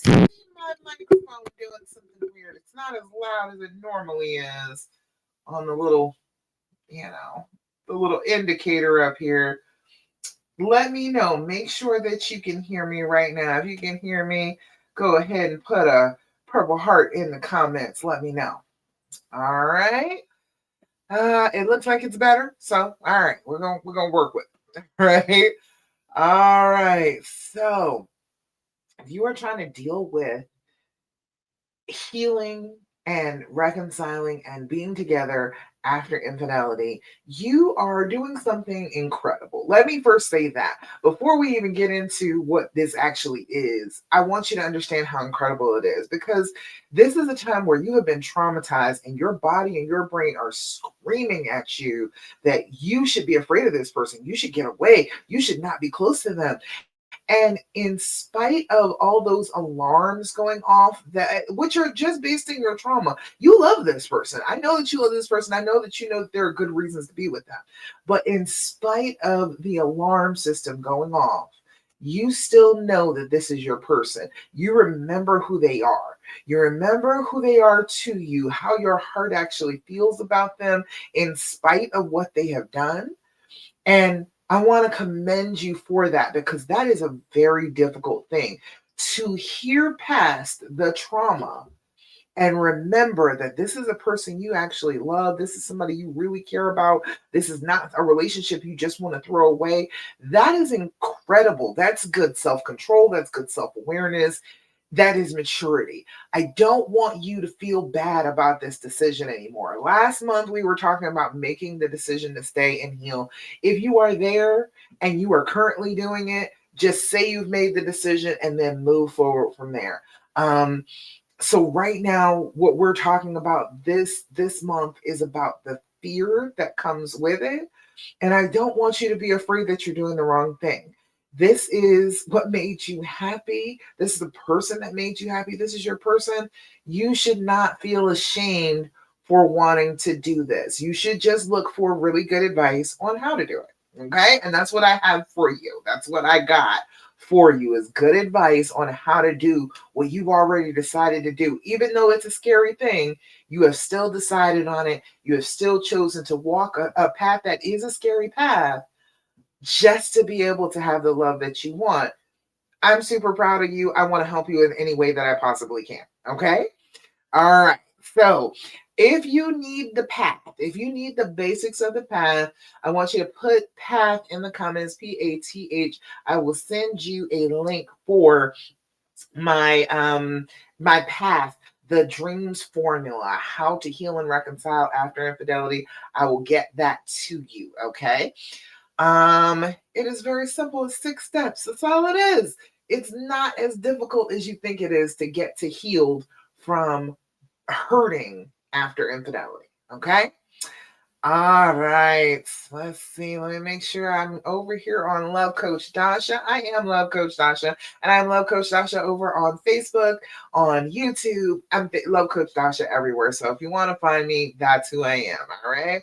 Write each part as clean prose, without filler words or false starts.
My microphone doing something weird. It's not as loud as it normally is on the little, you know, the little indicator up here. Let me know. Make sure that you can hear me right now. If you can hear me, go ahead and put a purple heart in the comments. Let me know. All right. It looks like it's better. So, all right, we're gonna work with it. Right. All right. So, if you are trying to deal with healing and reconciling and being together after infidelity, you are doing something incredible. Let me first say that before we even get into what this actually is, I want you to understand how incredible it is, because this is a time where you have been traumatized and your body and your brain are screaming at you that you should be afraid of this person. You should get away. You should not be close to them. And in spite of all those alarms going off, that which are just based in your trauma, you love this person. I know that you love this person. I know that you know that there are good reasons to be with them. But in spite of the alarm system going off, you still know that this is your person. You remember who they are. You remember who they are to you, how your heart actually feels about them in spite of what they have done. And I want to commend you for that, because that is a very difficult thing to hear past the trauma and remember that this is a person you actually love. This is somebody you really care about. This is not a relationship you just want to throw away. That is incredible. That's good self control. That's good self awareness. That is maturity. I don't want you to feel bad about this decision anymore. Last month, we were talking about making the decision to stay and heal. If you are there and you are currently doing it, just say you've made the decision and then move forward from there. So right now, what we're talking about this month is about the fear that comes with it. And I don't want you to be afraid that you're doing the wrong thing. This is what made you happy. This is the person that made you happy. This is your person. You should not feel ashamed for wanting to do this. You should just look for really good advice on how to do it. Okay? And that's what I have for you. That's what I got for you, is good advice on how to do what you've already decided to do. Even though it's a scary thing, you have still decided on it. You have still chosen to walk a path that is a scary path, just to be able to have the love that you want. I'm super proud of you. I want to help you in any way that I possibly can. Okay? All right. So, if you need the path, if you need the basics of the path, I want you to put path in the comments, PATH. I will send you a link for my path, the dreams formula, how to heal and reconcile after infidelity. I will get that to you, okay? It is very simple. It's 6 steps. That's all it is. It's not as difficult as you think it is to get to healed from hurting after infidelity. Okay. All right. Let's see. Let me make sure I'm over here on Love Coach Dasha. I am Love Coach Dasha, and I'm Love Coach Dasha over on Facebook, on YouTube. I'm Love Coach Dasha everywhere. So if you want to find me, that's who I am. All right.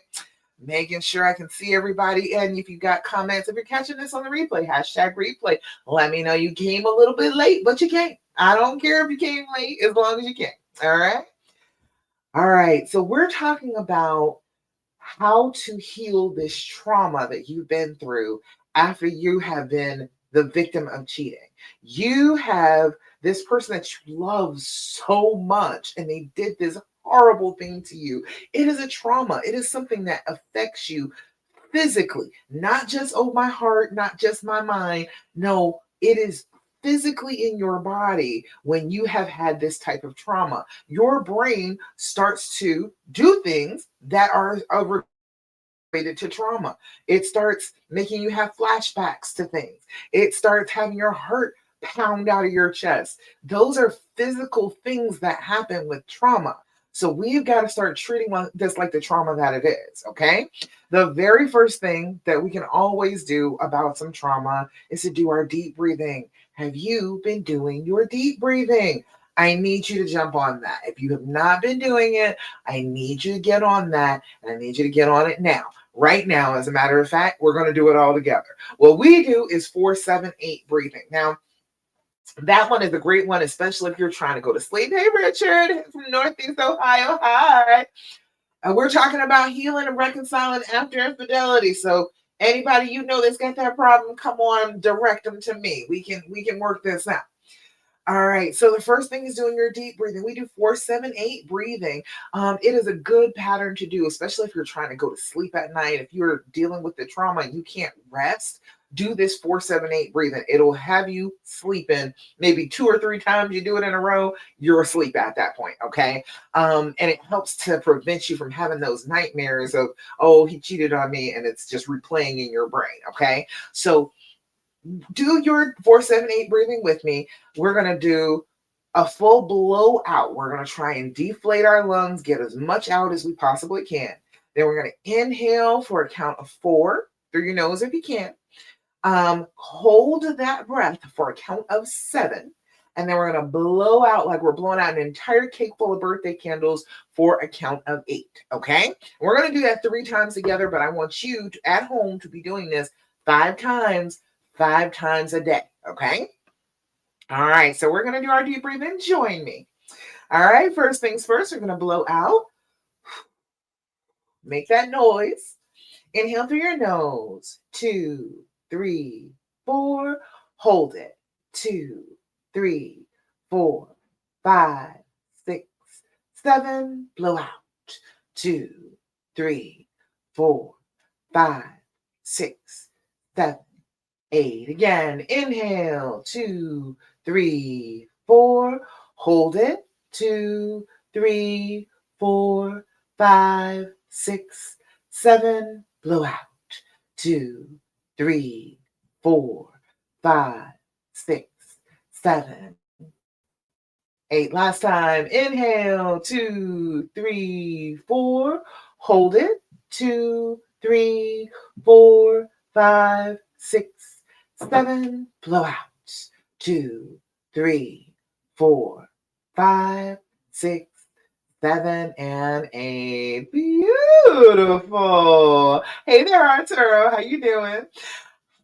Making sure I can see everybody. And if you got comments, if you're catching this on the replay, hashtag replay, let me know you came a little bit late, but you came. I don't care if you came late as long as you came. All right. All right. So we're talking about how to heal this trauma that you've been through after you have been the victim of cheating. You have this person that you love so much, and they did this horrible thing to you. It is a trauma, it is something that affects you physically, not just, oh, my heart, not just my mind. No, it is physically in your body. When you have had this type of trauma, your brain starts to do things that are related to trauma. It starts making you have flashbacks to things. It starts having your heart pound out of your chest. Those are physical things that happen with trauma. So we've got to start treating this like the trauma that it is, okay? The very first thing that we can always do about some trauma is to do our deep breathing. Have you been doing your deep breathing? I need you to jump on that. If you have not been doing it, I need you to get on that, and I need you to get on it now. Right now, as a matter of fact, we're going to do it all together. What we do is 4-7-8 breathing. Now, That one is a great one, especially if you're trying to go to sleep. Hey, Richard from Northeast Ohio. Hi. We're talking about healing and reconciling after infidelity. So anybody you know that's got that problem, come on, direct them to me. We can work this out. All right. So the first thing is doing your deep breathing. We do 4-7-8 breathing. It is a good pattern to do, especially if you're trying to go to sleep at night. If you're dealing with the trauma and you can't rest, do this 4-7-8 breathing. It'll have you sleeping maybe 2 or 3 times. You do it in a row, you're asleep at that point. Okay. And it helps to prevent you from having those nightmares of, oh, he cheated on me, and it's just replaying in your brain. Okay. So do your 4-7-8 breathing with me. We're going to do a full blowout. We're going to try and deflate our lungs, get as much out as we possibly can. Then we're going to inhale for a count of 4 through your nose if you can. Hold that breath for a count of 7. And then we're going to blow out like we're blowing out an entire cake full of birthday candles for a count of 8. Okay. We're going to do that 3 times together, but I want you to, at home, to be doing this 5 times a day. Okay. All right. So we're going to do our deep breathing. Join me. All right. First things first, we're going to blow out. Make that noise. Inhale through your nose. 2, 3, 4. Hold it. 2, 3, 4, 5, 6, 7. Blow out. 2, 3, 4, 5, 6, 7, 8. Again. Inhale. 2, 3, 4. Hold it. 2, 3, 4, 5, 6, 7. Blow out. 2, 3, 4, 5, 6, 7, 8. Last time. Inhale. 2, 3, 4. Hold it. 2, 3, 4, 5, 6, 7. Blow out. 2, 3, 4, 5, 6, 7, and 8. Beautiful. Hey there, Arturo. How you doing?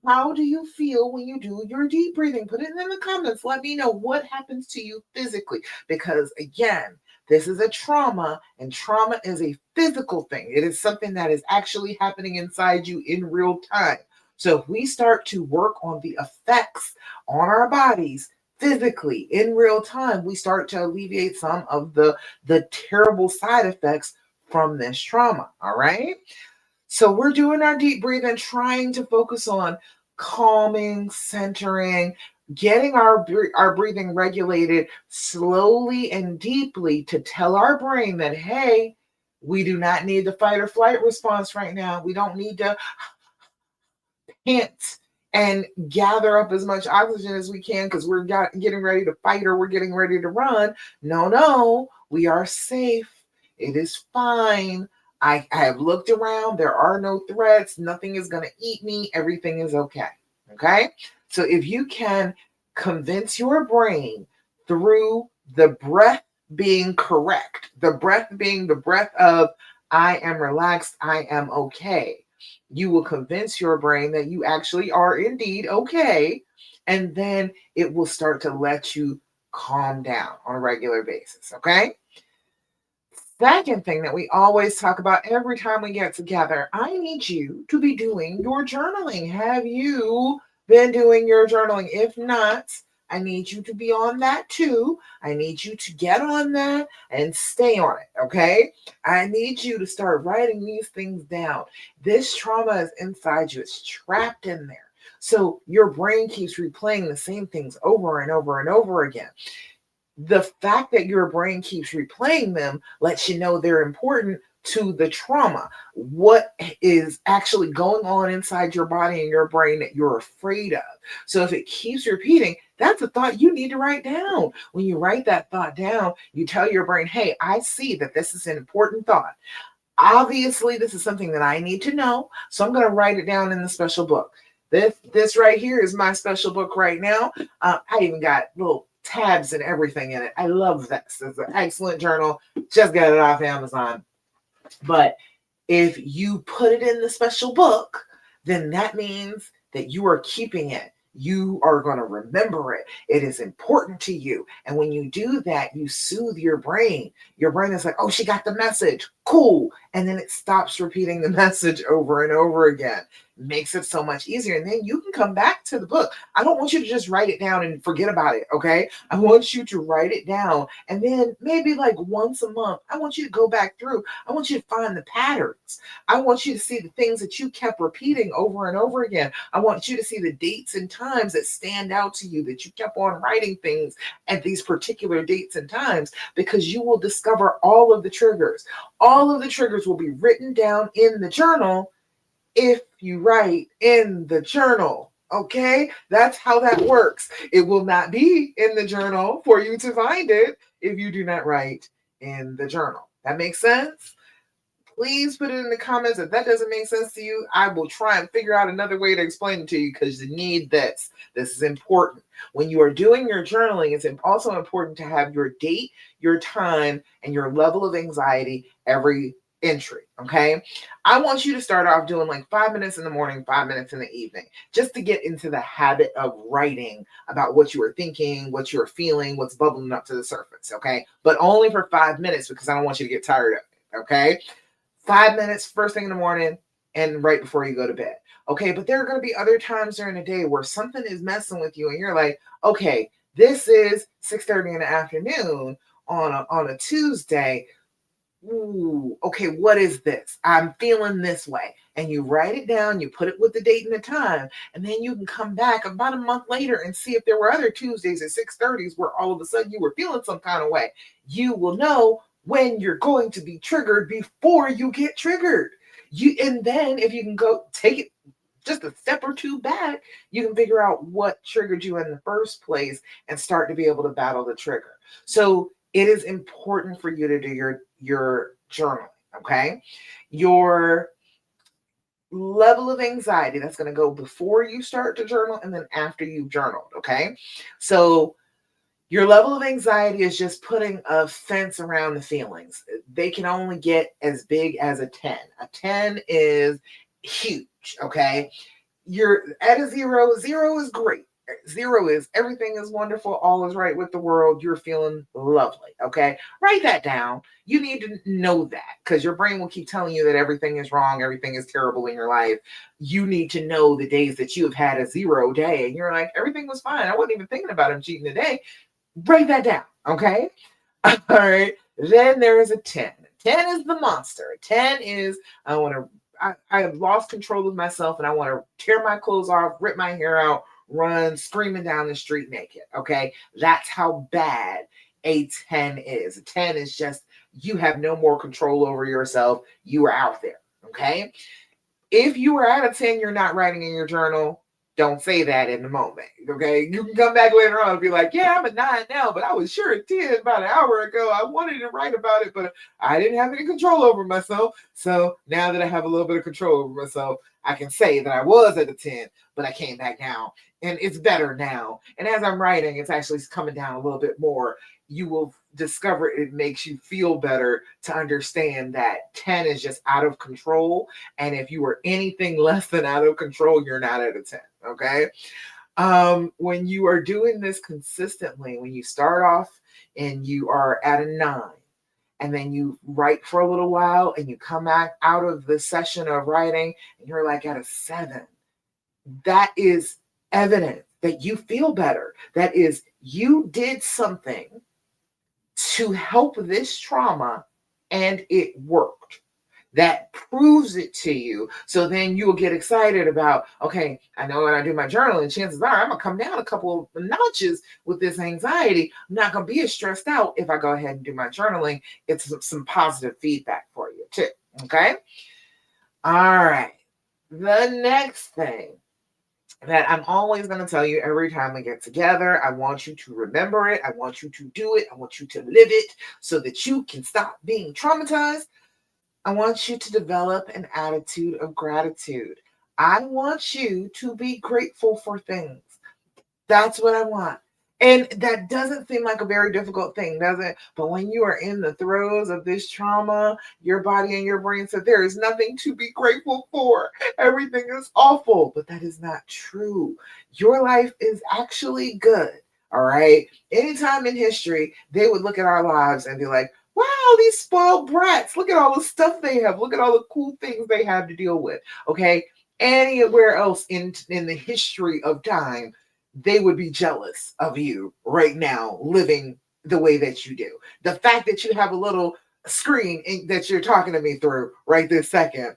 How do you feel when you do your deep breathing? Put it in the comments. Let me know what happens to you physically. Because again, this is a trauma, and trauma is a physical thing. It is something that is actually happening inside you in real time. So if we start to work on the effects on our bodies physically in real time, we start to alleviate some of the terrible side effects from this trauma. All right. So we're doing our deep breathing, trying to focus on calming, centering, getting our breathing regulated slowly and deeply to tell our brain that, hey, we do not need the fight or flight response right now. We don't need to pant and gather up as much oxygen as we can because we're getting ready to fight or we're getting ready to run. No, we are safe. It is fine. I have looked around. There are no threats. Nothing is going to eat me. Everything is okay. Okay. So if you can convince your brain through the breath being correct, the breath being the breath of I am relaxed, I am okay, you will convince your brain that you actually are indeed okay. And then it will start to let you calm down on a regular basis. Okay. Second thing that we always talk about every time we get together, I need you to be doing your journaling. Have you been doing your journaling? If not, I need you to be on that too. I need you to get on that and stay on it, okay? I need you to start writing these things down. This trauma is inside you. It's trapped in there. So your brain keeps replaying the same things over and over and over again. The fact that your brain keeps replaying them lets you know they're important to the trauma. What is actually going on inside your body and your brain that you're afraid of. So if it keeps repeating, that's a thought you need to write down. When you write that thought down, you tell your brain, hey, I see that this is an important thought. Obviously, this is something that I need to know. So I'm going to write it down in the special book. This right here is my special book right now. I even got little tabs and everything in it. I love this. It's an excellent journal. Just got it off Amazon. But if you put it in the special book, then that means that you are keeping it You are going to remember it. It is important to you. And when you do that, you soothe your brain. Your brain is like, oh, she got the message. Cool. And then it stops repeating the message over and over again. Makes it so much easier. And then you can come back to the book. I don't want you to just write it down and forget about it. Okay. I want you to write it down. And then maybe like once a month, I want you to go back through. I want you to find the patterns. I want you to see the things that you kept repeating over and over again. I want you to see the dates and times that stand out to you, that you kept on writing things at these particular dates and times, because you will discover all of the triggers. All of the triggers will be written down in the journal if you write in the journal. Okay, that's how that works. It will not be in the journal for you to find it if you do not write in the journal. That makes sense? Please put it in the comments if that doesn't make sense to you. I will try and figure out another way to explain it to you, because you need this. This is important. When you are doing your journaling, it's also important to have your date, your time, and your level of anxiety every entry. Okay. I want you to start off doing like 5 minutes in the morning, 5 minutes in the evening, just to get into the habit of writing about what you are thinking, what you're feeling, what's bubbling up to the surface. Okay. But only for 5 minutes, because I don't want you to get tired of it. Okay. 5 minutes first thing in the morning and right before you go to bed. Okay, but there are going to be other times during the day where something is messing with you and you're like, okay, this is 6:30 in the afternoon on a Tuesday. Ooh, okay, what is this? I'm feeling this way. And you write it down, you put it with the date and the time, and then you can come back about a month later and see if there were other Tuesdays at 6:30s where all of a sudden you were feeling some kind of way. You will know when you're going to be triggered before you get triggered. And then if you can go take it just a step or two back, you can figure out what triggered you in the first place and start to be able to battle the trigger. So it is important for you to do your journaling. Okay, your level of anxiety, that's going to go before you start to journal and then after you've journaled. Okay, so your level of anxiety is just putting a fence around the feelings. They can only get as big as a 10. A 10 is huge. Okay, you're at a zero. Zero is great. Zero is everything is wonderful, all is right with the world, you're feeling lovely. Okay, write that down. You need to know that, because your brain will keep telling you that everything is wrong, everything is terrible in your life. You need to know the days that you have had a 0 day and you're like, everything was fine, I wasn't even thinking about him cheating today. Write that down. Okay. All right. Then there is a 10. 10 is the monster. 10 is I have lost control of myself and I want to tear my clothes off, rip my hair out, run screaming down the street naked. Okay. That's how bad a 10 is. A 10 is just, you have no more control over yourself. You are out there. Okay. If you are at a 10, you're not writing in your journal. Don't say that in the moment. Okay. You can come back later on and be like, yeah, I'm a 9 now, but I was sure a 10 about an hour ago. I wanted to write about it, but I didn't have any control over myself. So now that I have a little bit of control over myself, I can say that I was at a 10, but I came back down and it's better now. And as I'm writing, it's actually coming down a little bit more. You will discover it makes you feel better to understand that 10 is just out of control. And if you are anything less than out of control, you're not at a 10. Okay. When you are doing this consistently, when you start off and you are at a 9, and then you write for a little while and you come back out of the session of writing and you're like at a 7, that is evidence that you feel better. That is, you did something to help this trauma and it worked. That proves it to you. So then you'll get excited about, okay, I know when I do my journaling, chances are I'm going to come down a couple of notches with this anxiety. I'm not going to be as stressed out if I go ahead and do my journaling. It's some positive feedback for you too. Okay. All right. The next thing that I'm always going to tell you every time we get together, I want you to remember it. I want you to do it. I want you to live it so that you can stop being traumatized. I want you to develop an attitude of gratitude. I want you to be grateful for things. That's what I want. And that doesn't seem like a very difficult thing, does it? But when you are in the throes of this trauma, your body and your brain said there is nothing to be grateful for. Everything is awful. But that is not true. Your life is actually good. All right. Anytime in history, they would look at our lives and be like, wow, these spoiled brats. Look at all the stuff they have. Look at all the cool things they have to deal with. Okay. Anywhere else in the history of time, they would be jealous of you right now living the way that you do. The fact that you have a little screen that you're talking to me through right this second,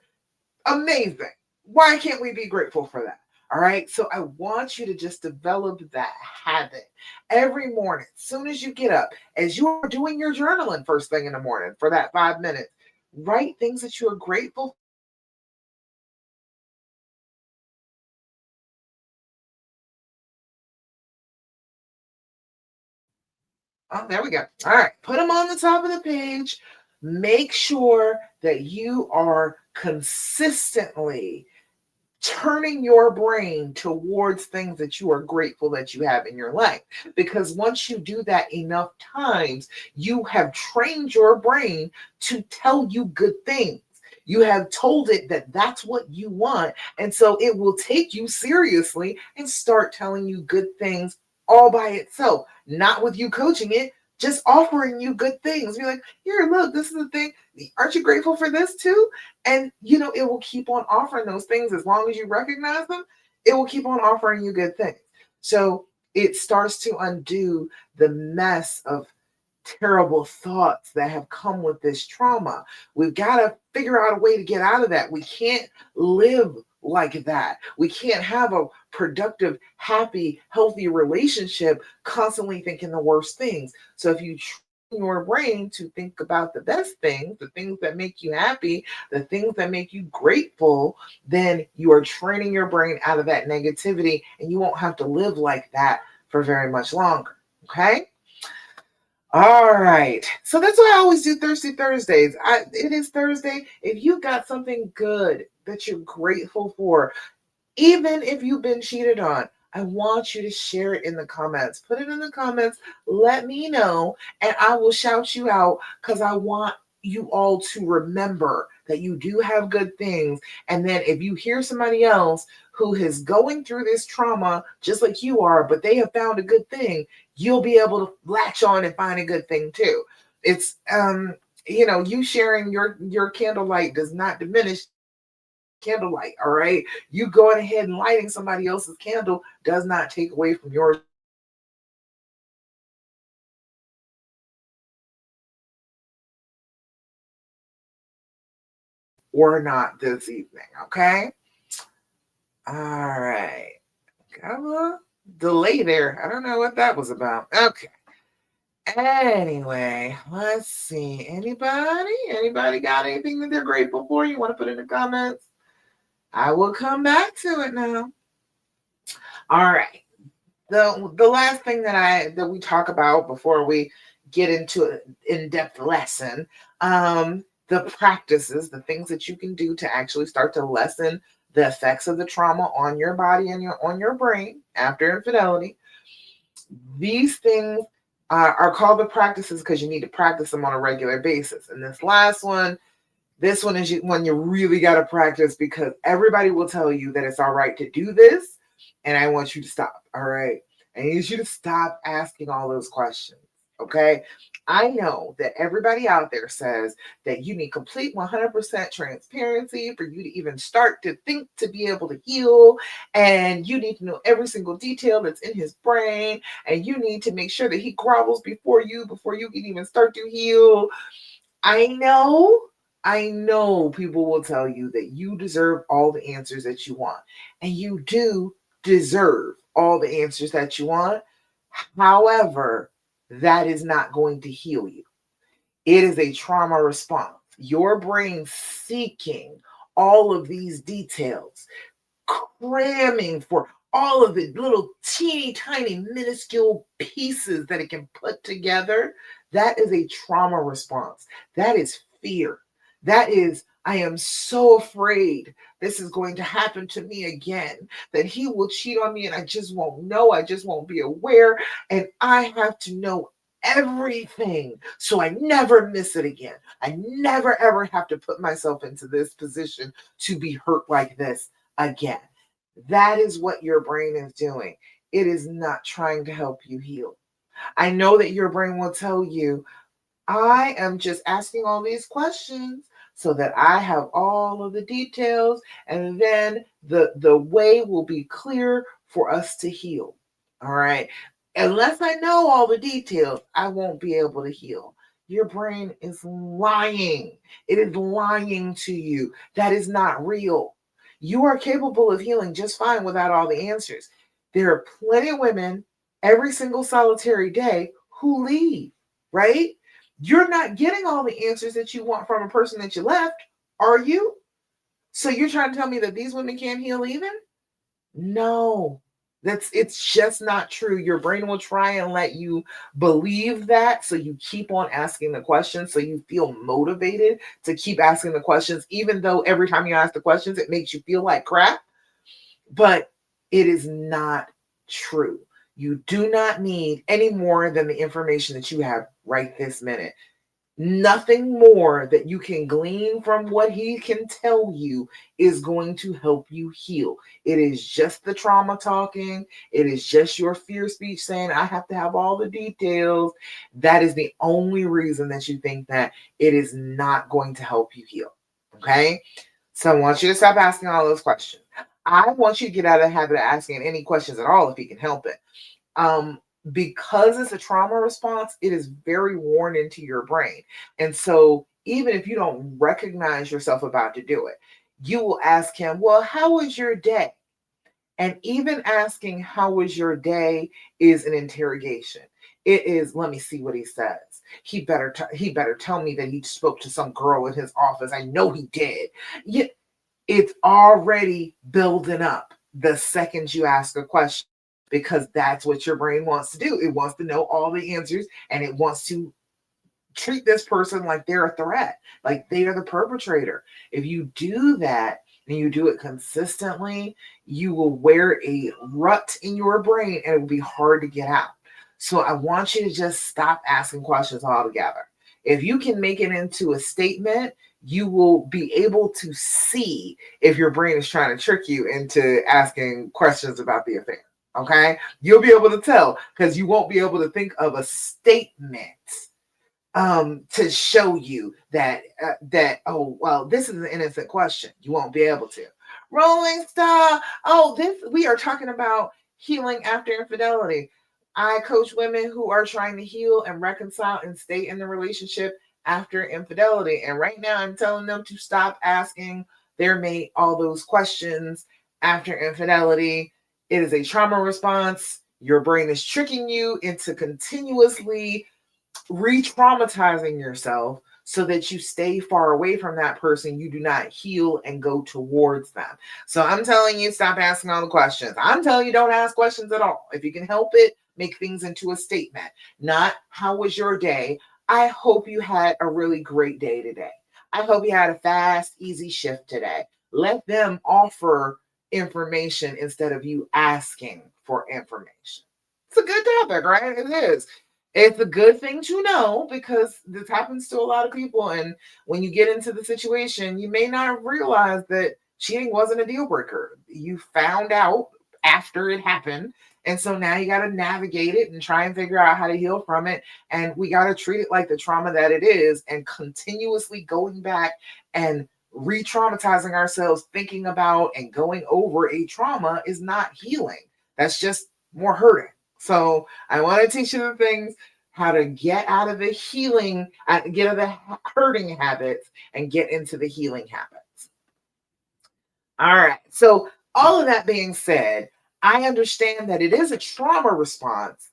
amazing. Why can't we be grateful for that? All right. So I want you to just develop that habit every morning. As soon as you get up, as you are doing your journaling first thing in the morning for that 5 minutes, write things that you are grateful. Oh, there we go. All right. Put them on the top of the page. Make sure that you are consistently turning your brain towards things that you are grateful that you have in your life. Because once you do that enough times, you have trained your brain to tell you good things. You have told it that that's what you want. And so it will take you seriously and start telling you good things all by itself, not with you coaching it, just offering you good things. Be like, here, look, this is the thing. Aren't you grateful for this too? And it will keep on offering those things as long as you recognize them. It will keep on offering you good things. So it starts to undo the mess of terrible thoughts that have come with this trauma. We've got to figure out a way to get out of that. We can't live like that. We can't have a productive, happy, healthy relationship constantly thinking the worst things. So if you train your brain to think about the best things, the things that make you happy, the things that make you grateful, then you are training your brain out of that negativity and you won't have to live like that for very much longer. Okay? All right. So that's why I always do Thirsty Thursdays. It is Thursday. If you got something good that you're grateful for, even if you've been cheated on, I want you to share it in the comments. Put it in the comments. Let me know, and I will shout you out because I want you all to remember that you do have good things. And then if you hear somebody else who is going through this trauma just like you are, but they have found a good thing, you'll be able to latch on and find a good thing too. It's you sharing your candlelight does not diminish candlelight. All right. You going ahead and lighting somebody else's candle does not take away from yours or not this evening. Okay. All right. Got a little delay there. I don't know what that was about. Okay. Anyway, let's see. Anybody got anything that they're grateful for? You want to put in the comments? I will come back to it now. All right. The last thing that we talk about before we get into an in-depth lesson, the practices, the things that you can do to actually start to lessen the effects of the trauma on your body and on your brain after infidelity. These things are called the practices because you need to practice them on a regular basis. And this one is one you really got to practice because everybody will tell you that it's all right to do this. And I want you to stop. All right. I need you to stop asking all those questions. Okay. I know that everybody out there says that you need complete 100% transparency for you to even start to think to be able to heal. And you need to know every single detail that's in his brain. And you need to make sure that he grovels before you can even start to heal. I know people will tell you that you deserve all the answers that you want. And you do deserve all the answers that you want. However, that is not going to heal you. It is a trauma response. Your brain seeking all of these details, cramming for all of the little teeny tiny minuscule pieces that it can put together. That is a trauma response. That is fear. That is I am so afraid this is going to happen to me again, that he will cheat on me and I just won't know. I just won't be aware. And I have to know everything so I never miss it again. I never ever have to put myself into this position to be hurt like this again. That is what your brain is doing. It is not trying to help you heal. I know that your brain will tell you, I am just asking all these questions so that I have all of the details, and then the way will be clear for us to heal. All right. Unless I know all the details, I won't be able to heal. Your brain is lying. It is lying to you. That is not real. You are capable of healing just fine without all the answers. There are plenty of women every single solitary day who leave, right? You're not getting all the answers that you want from a person that you left, are you? So you're trying to tell me that these women can't heal even? No. It's just not true. Your brain will try and let you believe that, so you keep on asking the questions, so you feel motivated to keep asking the questions, even though every time you ask the questions it makes you feel like crap. But it is not true. You do not need any more than the information that you have right this minute. Nothing more that you can glean from what he can tell you is going to help you heal. It is just the trauma talking. It is just your fear speech saying, I have to have all the details. That is the only reason that you think that it is not going to help you heal. Okay? So I want you to stop asking all those questions. I want you to get out of the habit of asking any questions at all if you can help it. um, because it's a trauma response, it is very worn into your brain. And so, even if you don't recognize yourself about to do it, you will ask him, well, how was your day? And even asking, how was your day, is an interrogation. It is, let me see what he says. He better tell me that he spoke to some girl in his office. I know he did. Yeah, it's already building up the second you ask a question, because that's what your brain wants to do. It wants to know all the answers, and it wants to treat this person like they're a threat, like they are the perpetrator. If you do that and you do it consistently, you will wear a rut in your brain and it will be hard to get out. So I want you to just stop asking questions altogether. If you can make it into a statement, you will be able to see if your brain is trying to trick you into asking questions about the affair. Okay? You'll be able to tell because you won't be able to think of a statement to show you that oh well, this is an innocent question. You won't be able to. Rolling Star. Oh, this we are talking about healing after infidelity. I coach women who are trying to heal and reconcile and stay in the relationship after infidelity. And right now I'm telling them to stop asking their mate all those questions after infidelity. It is a trauma response. Your brain is tricking you into continuously re-traumatizing yourself so that you stay far away from that person. You do not heal and go towards them. So I'm telling you, stop asking all the questions. I'm telling you, don't ask questions at all. If you can help it, make things into a statement. Not, how was your day? I hope you had a really great day today. I hope you had a fast, easy shift today. Let them offer information instead of you asking for information. It's a good topic, right? It is. It's a good thing to know because this happens to a lot of people. And when you get into the situation, you may not realize that cheating wasn't a deal breaker. You found out after it happened. And so now you got to navigate it and try and figure out how to heal from it. And we got to treat it like the trauma that it is, and continuously going back and re traumatizing ourselves, thinking about and going over a trauma is not healing. That's just more hurting. So I want to teach you the things, how to get out of the healing, get out of the hurting habits and get into the healing habits. All right. So all of that being said, I understand that it is a trauma response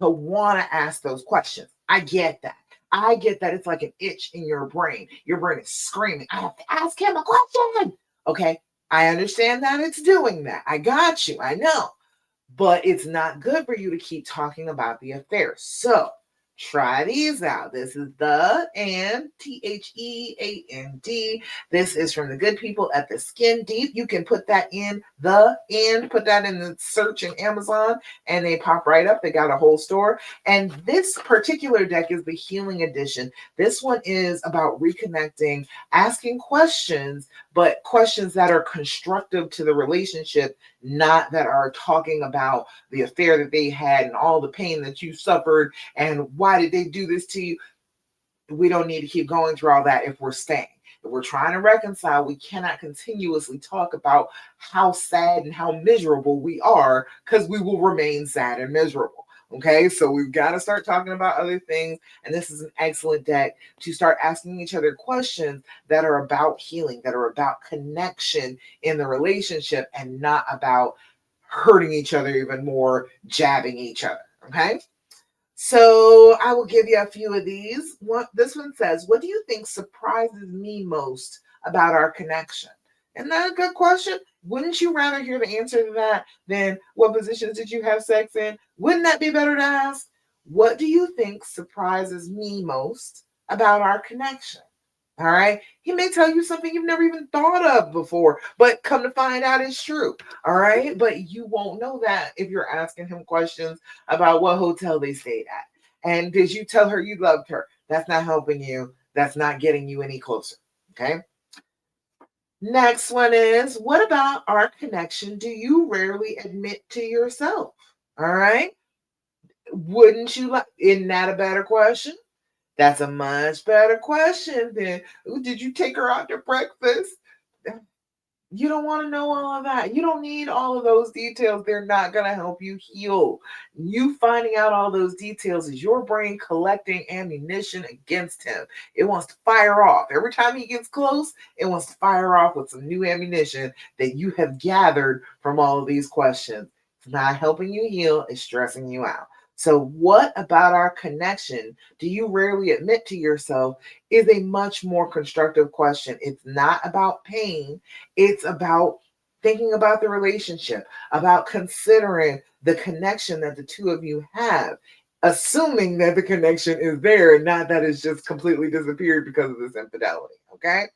to want to ask those questions. I get that. I get that it's like an itch in your brain. Your brain is screaming, I have to ask him a question. Okay. I understand that it's doing that. I got you. I know. But it's not good for you to keep talking about the affair. So Try these out. This is the and THEAND. This is from the good people at the Skin Deep. You can put that in the and put that in the search in Amazon and they pop right up. They got a whole store. And this particular deck is the Healing Edition. This one is about reconnecting, asking questions, but questions that are constructive to the relationship, not that are talking about the affair that they had and all the pain that you suffered and why did they do this to you. We don't need to keep going through all that if we're staying. If we're trying to reconcile, we cannot continuously talk about how sad and how miserable we are because we will remain sad and miserable. Okay, so we've got to start talking about other things. And this is an excellent deck to start asking each other questions that are about healing, that are about connection in the relationship, and not about hurting each other even more, jabbing each other. Okay. So I will give you a few of these. This one says, "What do you think surprises me most about our connection?" Isn't that a good question? Wouldn't you rather hear the answer to that than what positions did you have sex in? Wouldn't that be better to ask? What do you think surprises me most about our connection? All right. He may tell you something you've never even thought of before, but come to find out it's true. All right. But you won't know that if you're asking him questions about what hotel they stayed at. And did you tell her you loved her? That's not helping you. That's not getting you any closer. Okay. Next one is, what about our connection do you rarely admit to yourself? All right. Wouldn't you like, isn't that a better question? That's a much better question than, "Ooh, did you take her out to breakfast?" You don't want to know all of that. You don't need all of those details. They're not going to help you heal. You finding out all those details is your brain collecting ammunition against him. It wants to fire off. Every time he gets close, it wants to fire off with some new ammunition that you have gathered from all of these questions. It's not helping you heal, it's stressing you out. So, what about our connection do you rarely admit to yourself is a much more constructive question. It's not about pain, it's about thinking about the relationship, about considering the connection that the two of you have, assuming that the connection is there and not that it's just completely disappeared because of this infidelity. Okay.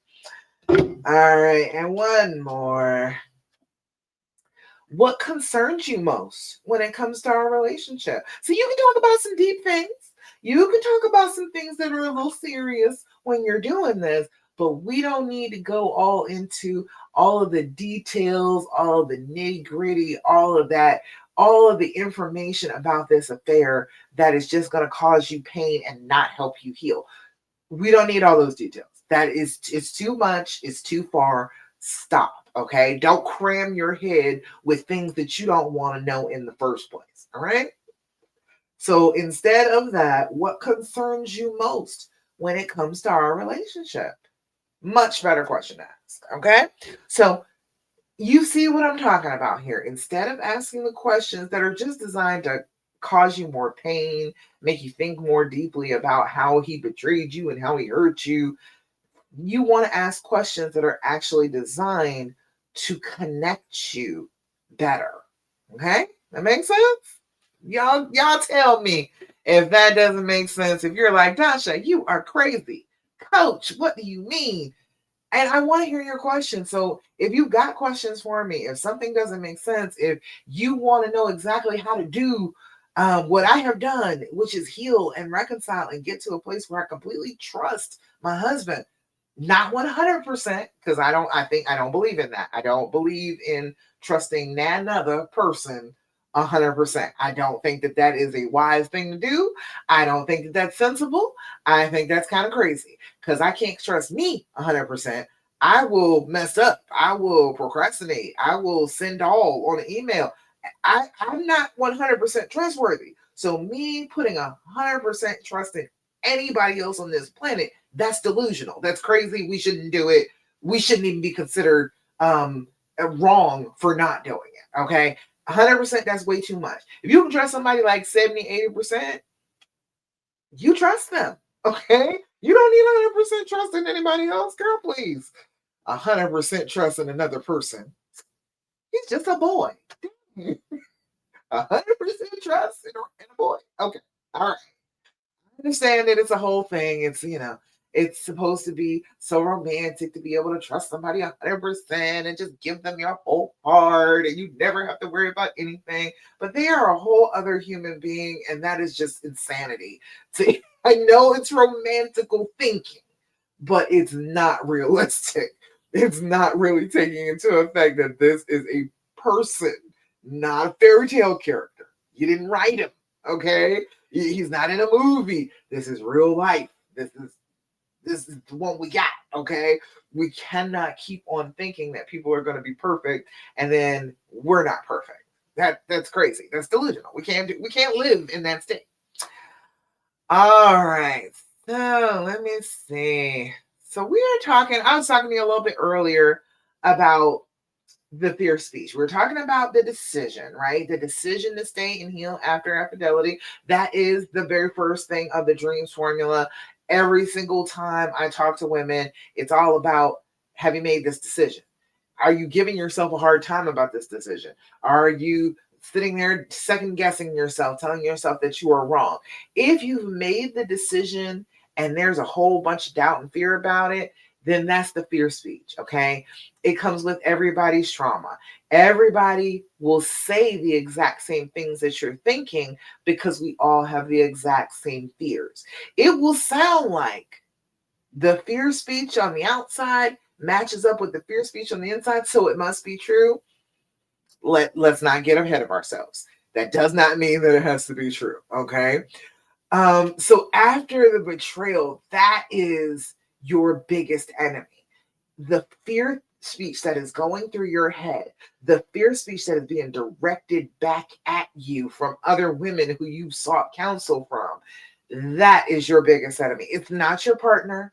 All right. And one more. What concerns you most when it comes to our relationship? So you can talk about some deep things. You can talk about some things that are a little serious when you're doing this, but we don't need to go all into all of the details, all of the nitty gritty, all of that, all of the information about this affair that is just going to cause you pain and not help you heal. We don't need all those details. That is, it's too much, it's too far. Stop. Okay. Don't cram your head with things that you don't want to know in the first place. All right. So instead of that, what concerns you most when it comes to our relationship? Much better question to ask. Okay. So you see what I'm talking about here. Instead of asking the questions that are just designed to cause you more pain, make you think more deeply about how he betrayed you and how he hurt you, you want to ask questions that are actually designed to connect you better. Okay? That makes sense? Y'all tell me if that doesn't make sense. If you're like, "Dasha, you are crazy. Coach, what do you mean?" And I want to hear your questions. So if you've got questions for me, if something doesn't make sense, if you want to know exactly how to do what I have done, which is heal and reconcile and get to a place where I completely trust my husband, not 100%, because I don't believe in that. I don't believe in trusting another person 100%. I don't think that that is a wise thing to do. I don't think that that's sensible. I think that's kind of crazy because I can't trust me 100%. I will mess up. I will procrastinate. I will send all on an email. I'm not 100% trustworthy. So me putting 100% trust in anybody else on this planet, that's delusional. That's crazy. We shouldn't do it. We shouldn't even be considered wrong for not doing it. Okay. 100%, that's way too much. If you can trust somebody like 70, 80%, you trust them. Okay. You don't need 100% trust in anybody else. Girl, please. 100% trust in another person. He's just a boy. 100% trust in a boy. Okay. All right. understand that it's a whole thing. It's supposed to be so romantic to be able to trust somebody 100% and just give them your whole heart and you never have to worry about anything. But they are a whole other human being, and that is just insanity. See, I know it's romantical thinking, but it's not realistic. It's not really taking into effect that this is a person, not a fairy tale character. You didn't write him, okay? He's not in a movie. This is real life. This is the one we got, okay? We cannot keep on thinking that people are going to be perfect and then we're not perfect. That's crazy. That's delusional. We can't live in that state. All right. So let me see. So I was talking to you a little bit earlier about the fear speech. We're talking about the decision, right? The decision to stay and heal after infidelity. That is the very first thing of the dreams formula. Every single time I talk to women, it's all about, have you made this decision? Are you giving yourself a hard time about this decision? Are you sitting there second guessing yourself, telling yourself that you are wrong? If you've made the decision and there's a whole bunch of doubt and fear about it, then that's the fear speech, okay? It comes with everybody's trauma. Everybody will say the exact same things that you're thinking because we all have the exact same fears. It will sound like the fear speech on the outside matches up with the fear speech on the inside, so it must be true. Let's not get ahead of ourselves. That does not mean that it has to be true, okay? So after the betrayal, that is your biggest enemy. The fear speech that is going through your head, the fear speech that is being directed back at you from other women who you sought counsel from, that is your biggest enemy. It's not your partner.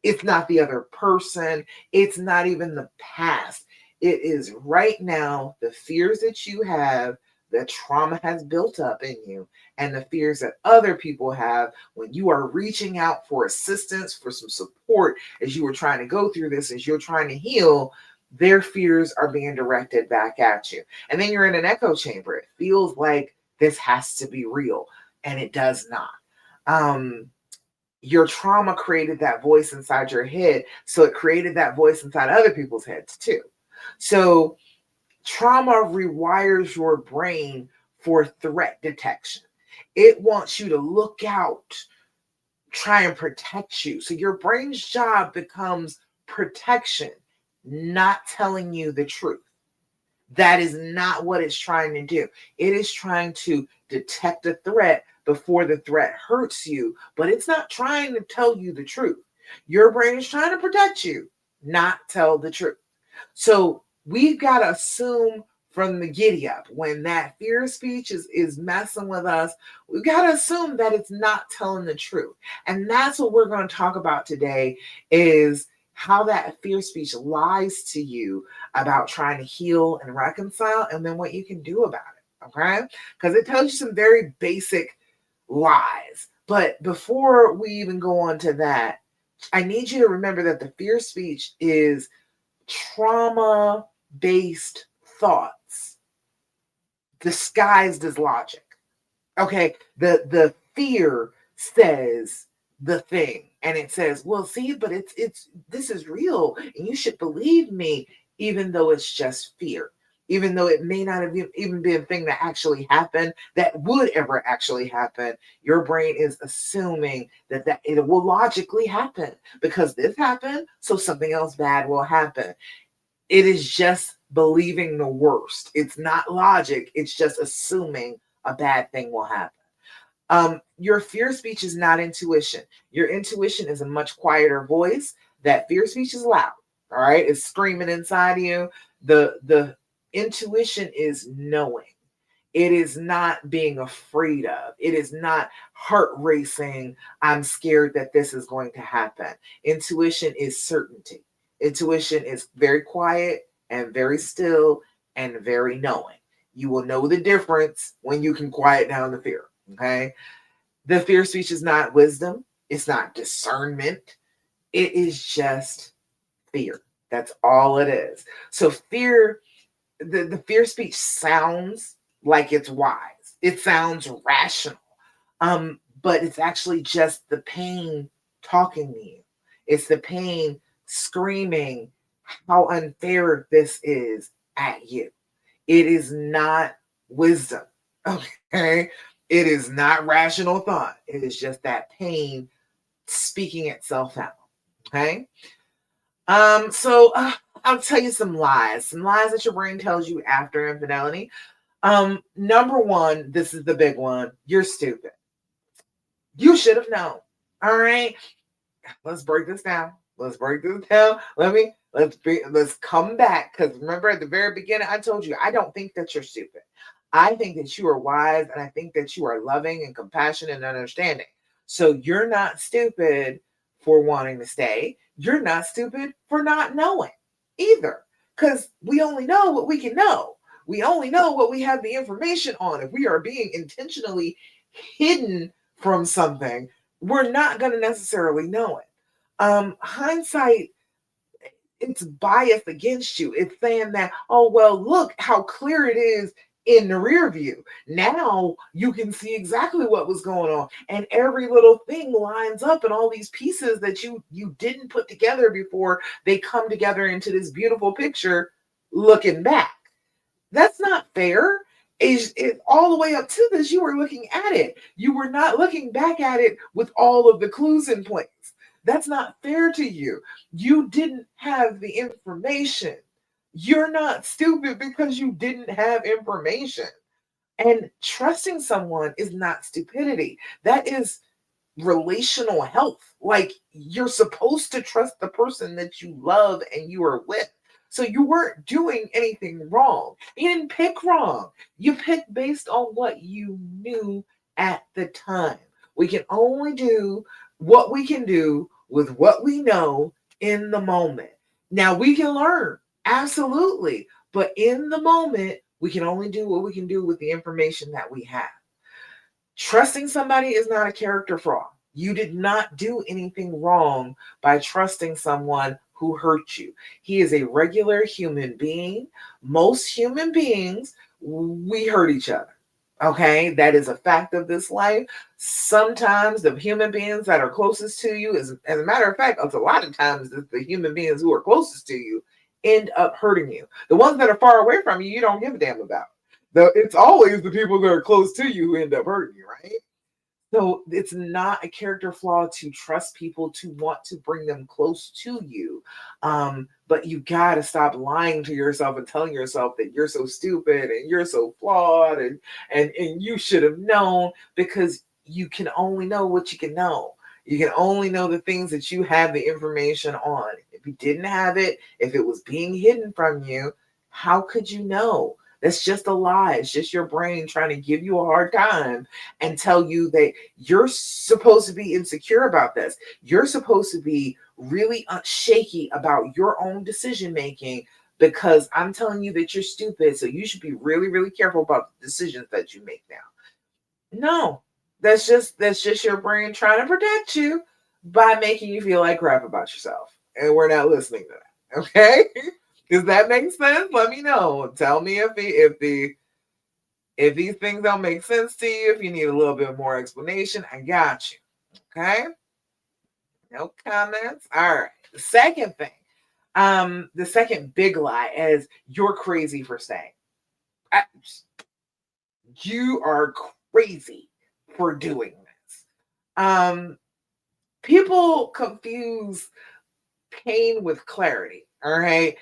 It's not the other person. It's not even the past. It is right now the fears that you have, the trauma has built up in you, and the fears that other people have when you are reaching out for assistance, for some support as you were trying to go through this, as you're trying to heal. Their fears are being directed back at you. And then you're in an echo chamber. It feels like this has to be real, and it does not. Your trauma created that voice inside your head, so it created that voice inside other people's heads too. So trauma rewires your brain for threat detection. It wants you to look out, try and protect you. So your brain's job becomes protection, not telling you the truth. That is not what it's trying to do. It is trying to detect a threat before the threat hurts you, but it's not trying to tell you the truth. Your brain is trying to protect you, not tell the truth. So we've got to assume from the giddy up when that fear speech is messing with us, we've got to assume that it's not telling the truth. And that's what we're going to talk about today is how that fear speech lies to you about trying to heal and reconcile, and then what you can do about it. Okay? Because it tells you some very basic lies. But before we even go on to that, I need you to remember that the fear speech is trauma based thoughts disguised as logic. Okay, the fear says the thing, and it says, well, see, but it's this is real and you should believe me, even though it's just fear, even though it may not have even been a thing that actually happened, that would ever actually happen. Your brain is assuming that it will logically happen because this happened, so something else bad will happen. It is just believing the worst. It's not logic. It's just assuming a bad thing will happen. Your fear speech is not intuition. Your intuition is a much quieter voice. That fear speech is loud. All right, it's screaming inside of you. The intuition is knowing. It is not being afraid of. It is not heart racing. I'm scared that this is going to happen. Intuition is certainty. Intuition is very quiet and very still and very knowing. You will know the difference when you can quiet down the fear. Okay. The fear speech is not wisdom. It's not discernment. It is just fear. That's all it is. So fear, the fear speech sounds like it's wise. It sounds rational. but it's actually just the pain talking to you. It's the pain screaming how unfair this is at you. It is not wisdom. Okay. It is not rational thought. It is just that pain speaking itself out. Okay. So I'll tell you some lies that your brain tells you after infidelity. Number one, this is the big one. You're stupid. You should have known. All right. Let's break this down. Let's break this down. Let's come back. Because remember at the very beginning, I told you I don't think that you're stupid. I think that you are wise and I think that you are loving and compassionate and understanding. So you're not stupid for wanting to stay. You're not stupid for not knowing either. Because we only know what we can know. We only know what we have the information on. If we are being intentionally hidden from something, we're not going to necessarily know it. Hindsight, it's biased against you. It's saying that, oh, well, look how clear it is in the rear view. Now you can see exactly what was going on. And every little thing lines up and all these pieces that you didn't put together before, they come together into this beautiful picture looking back. That's not fair. It all the way up to this, you were looking at it. You were not looking back at it with all of the clues in place. That's not fair to you. You didn't have the information. You're not stupid because you didn't have information. And trusting someone is not stupidity. That is relational health. Like you're supposed to trust the person that you love and you are with. So you weren't doing anything wrong. You didn't pick wrong. You picked based on what you knew at the time. We can only do what we can do with what we know in the moment. Now we can learn, absolutely. But in the moment, we can only do what we can do with the information that we have. Trusting somebody is not a character flaw. You did not do anything wrong by trusting someone who hurt you. He is a regular human being. Most human beings, we hurt each other. Okay, that is a fact of this life. Sometimes the human beings that are closest to you, as a matter of fact, it's a lot of times the human beings who are closest to you end up hurting you. The ones that are far away from you, you don't give a damn about. It's always the people that are close to you who end up hurting you, right? So it's not a character flaw to trust people to want to bring them close to you. But you got to stop lying to yourself and telling yourself that you're so stupid and you're so flawed and you should have known, because you can only know what you can know. You can only know the things that you have the information on. If you didn't have it, if it was being hidden from you, how could you know? That's just a lie. It's just your brain trying to give you a hard time and tell you that you're supposed to be insecure about this. You're supposed to be really shaky about your own decision making because I'm telling you that you're stupid. So you should be really, really careful about the decisions that you make now. No, that's just your brain trying to protect you by making you feel like crap about yourself. And we're not listening to that. Okay? Does that make sense? Let me know. Tell me if these things don't make sense to you, if you need a little bit more explanation, I got you. Okay? No comments. All right. The second thing, the second big lie is you're crazy for staying. You are crazy for doing this. People confuse pain with clarity. All right.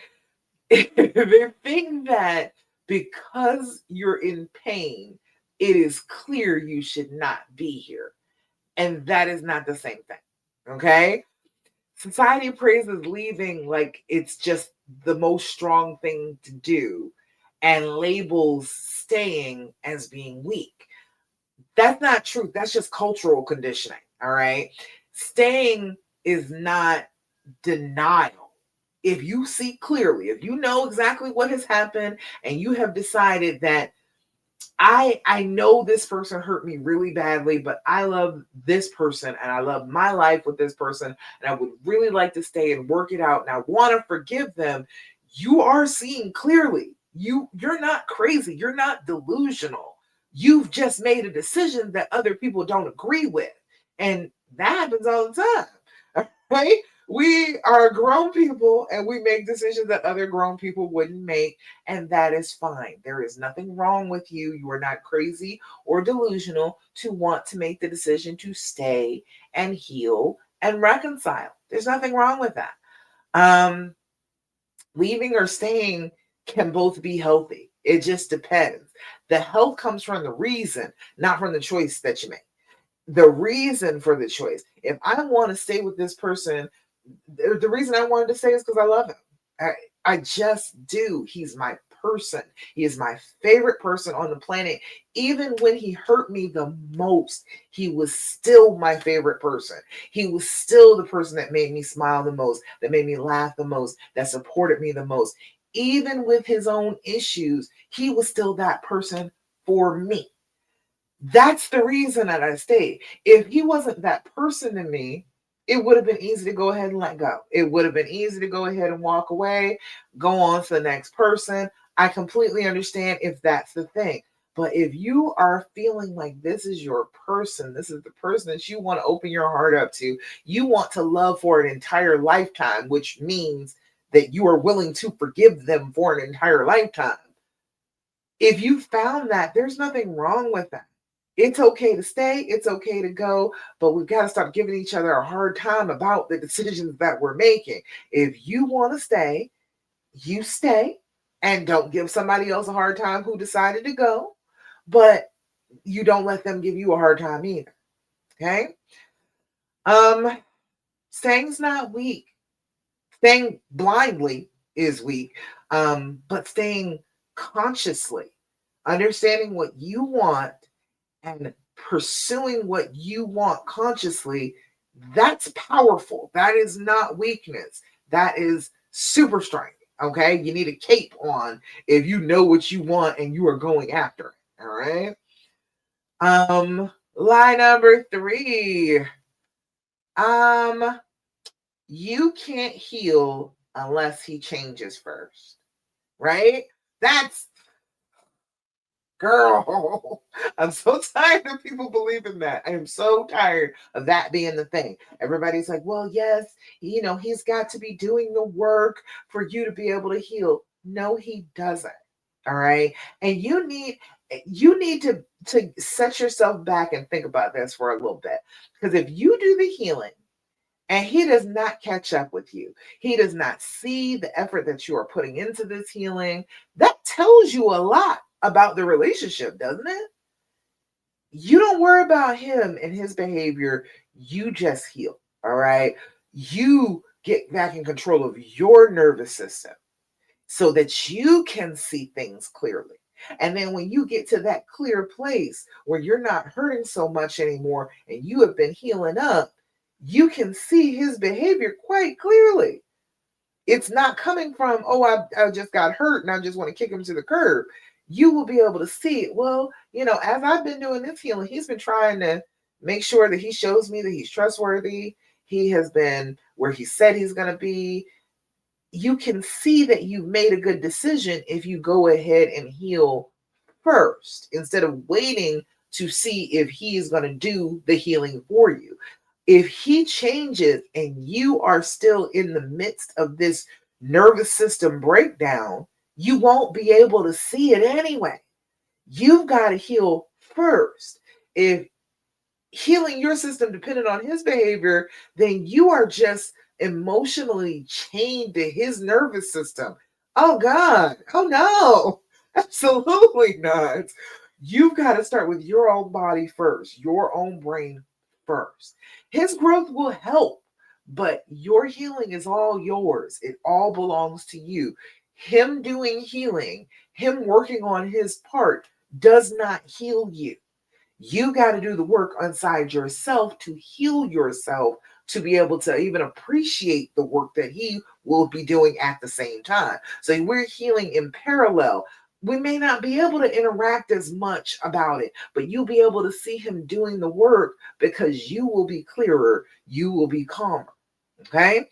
They think that because you're in pain, it is clear you should not be here. And that is not the same thing. Okay. Society praises leaving like it's just the most strong thing to do and labels staying as being weak. That's not true. That's just cultural conditioning. All right. Staying is not denial. If you see clearly, if you know exactly what has happened and you have decided that I know this person hurt me really badly, but I love this person and I love my life with this person and I would really like to stay and work it out and I want to forgive them, you are seeing clearly. You're not crazy. You're not delusional. You've just made a decision that other people don't agree with. And that happens all the time. Right? We are grown people and we make decisions that other grown people wouldn't make, and that is fine. There is nothing wrong with you. You are not crazy or delusional to want to make the decision to stay and heal and reconcile. There's nothing wrong with that. Um, Leaving or staying can both be healthy. It just depends. The health comes from the reason, not from the choice that you make. The reason for the choice. If I want to stay with this person, the reason I wanted to stay is because I love him. I just do. He's my person. He is my favorite person on the planet. Even when he hurt me the most, he was still my favorite person. He was still the person that made me smile the most, that made me laugh the most, that supported me the most. Even with his own issues, he was still that person for me. That's the reason that I stayed. If he wasn't that person to me, it would have been easy to go ahead and let go. It would have been easy to go ahead and walk away, go on to the next person. I completely understand if that's the thing. But if you are feeling like this is your person, this is the person that you want to open your heart up to, you want to love for an entire lifetime, which means that you are willing to forgive them for an entire lifetime. If you found that, there's nothing wrong with that. It's okay to stay, it's okay to go, but we've got to stop giving each other a hard time about the decisions that we're making. If you want to stay, you stay, and don't give somebody else a hard time who decided to go, but you don't let them give you a hard time either. Okay? Um, Staying's not weak. Staying blindly is weak. But staying consciously, understanding what you want and pursuing what you want consciously, that's powerful. That is not weakness. That is super strength. Okay. You need a cape on if you know what you want and you are going after it. All right. Lie number 3. Um, you can't heal unless he changes first. Right? That's Girl, I'm so tired of people believing that. I am so tired of that being the thing. Everybody's like, well, yes, he's got to be doing the work for you to be able to heal. No, he doesn't. All right. And you need to set yourself back and think about this for a little bit. Because if you do the healing and he does not catch up with you, he does not see the effort that you are putting into this healing, that tells you a lot about the relationship, doesn't it? You don't worry about him and his behavior. You just heal. All right. You get back in control of your nervous system so that you can see things clearly. And then when you get to that clear place where you're not hurting so much anymore and you have been healing up, you can see his behavior quite clearly. It's not coming from, oh, I just got hurt and I just want to kick him to the curb. You will be able to see it. Well, as I've been doing this healing, he's been trying to make sure that he shows me that he's trustworthy. He has been where he said he's going to be. You can see that you've made a good decision if you go ahead and heal first instead of waiting to see if he is going to do the healing for you. If he changes and you are still in the midst of this nervous system breakdown, you won't be able to see it anyway. You've got to heal first. If healing your system depended on his behavior, then you are just emotionally chained to his nervous system. Oh God. Oh no. Absolutely not. You've got to start with your own body first, your own brain first. His growth will help, but your healing is all yours. It all belongs to you. Him doing healing, him working on his part does not heal you. You got to do the work inside yourself to heal yourself to be able to even appreciate the work that he will be doing at the same time. So we're healing in parallel. We may not be able to interact as much about it, but you'll be able to see him doing the work because you will be clearer, you will be calmer. Okay?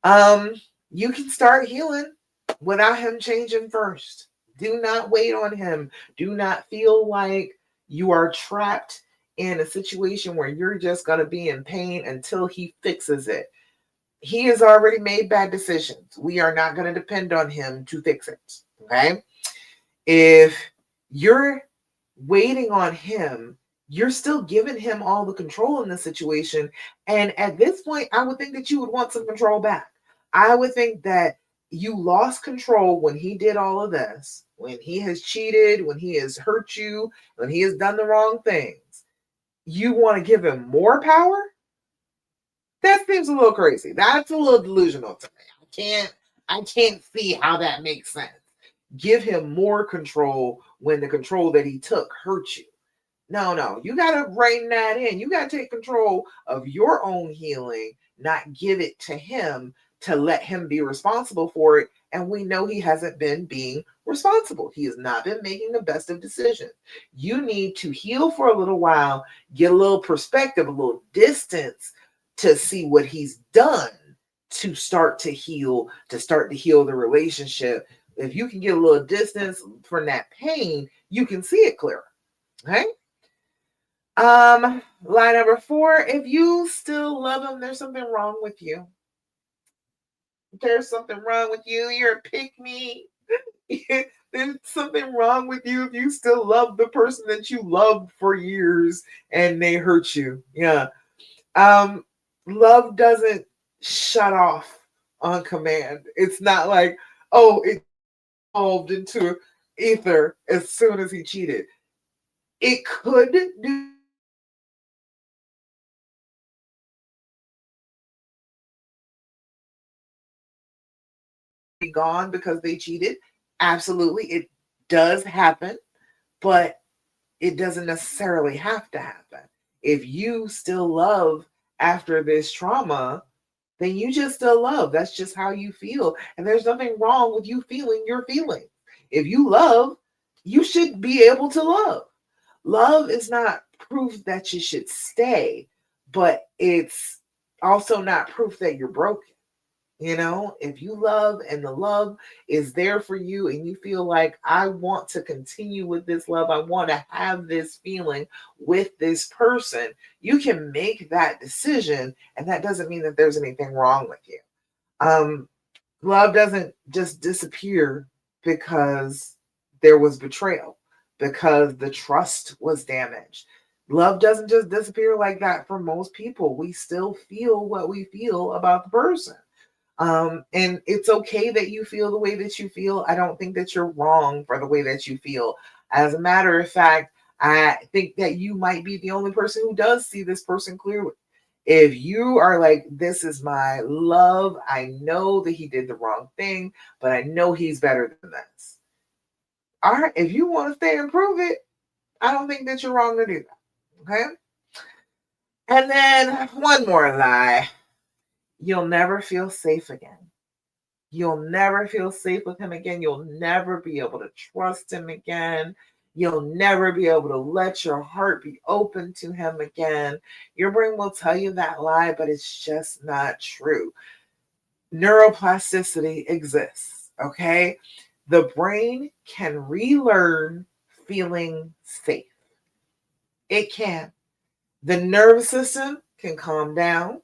Um, you can start healing without him changing first. Do not wait on him. Do not feel like you are trapped in a situation where you're just going to be in pain until he fixes it. He has already made bad decisions. We are not going to depend on him to fix it. Okay. If you're waiting on him, you're still giving him all the control in the situation. And at this point, I would think that you would want some control back. I would think that you lost control when he did all of this, when he has cheated, when he has hurt you, when he has done the wrong things. You want to give him more power? That seems a little crazy. That's a little delusional to me. I can't see how that makes sense. Give him more control when the control that he took hurt you. No, no, you got to rein that in. You got to take control of your own healing, not give it to him to let him be responsible for it. And we know he hasn't been being responsible. He has not been making the best of decisions. You need to heal for a little while, get a little perspective, a little distance to see what he's done to start to heal the relationship. If you can get a little distance from that pain, you can see it clearer. Okay. Line number 4, if you still love him, there's something wrong with you. There's something wrong with you. You're a pick me. There's something wrong with you if you still love the person that you loved for years and they hurt you. Yeah. Love doesn't shut off on command. It's not like, oh, it evolved into ether as soon as he cheated. It could do be gone because they cheated. Absolutely. It does happen, but it doesn't necessarily have to happen. If you still love after this trauma, then you just still love. That's just how you feel. And there's nothing wrong with you feeling your feelings. If you love, you should be able to love. Love is not proof that you should stay, but it's also not proof that you're broken. You know, if you love and the love is there for you and you feel like, I want to continue with this love, I want to have this feeling with this person, you can make that decision. And that doesn't mean that there's anything wrong with you. Um, Love doesn't just disappear because there was betrayal, because the trust was damaged. Love doesn't just disappear like that for most people. We still feel what we feel about the person. And it's okay that you feel the way that you feel. I don't think that you're wrong for the way that you feel. As a matter of fact, I think that you might be the only person who does see this person clearly. If you are like, this is my love, I know that he did the wrong thing, but I know he's better than this. All right, if you want to stay and prove it, I don't think that you're wrong to do that. Okay. And then one more lie. You'll never feel safe again. You'll never feel safe with him again. You'll never be able to trust him again. You'll never be able to let your heart be open to him again. Your brain will tell you that lie, but it's just not true. Neuroplasticity exists, okay? The brain can relearn feeling safe. It can. The nervous system can calm down.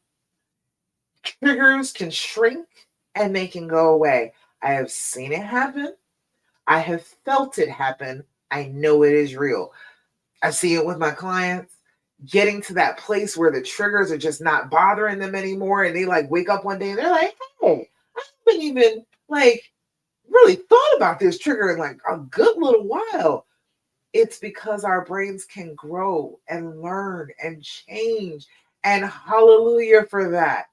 Triggers can shrink and they can go away. I have seen it happen. I have felt it happen. I know it is real. I see it with my clients getting to that place where the triggers are just not bothering them anymore. And they like wake up one day and they're like, hey, I haven't even like really thought about this trigger in like a good little while. It's because our brains can grow and learn and change. And hallelujah for that.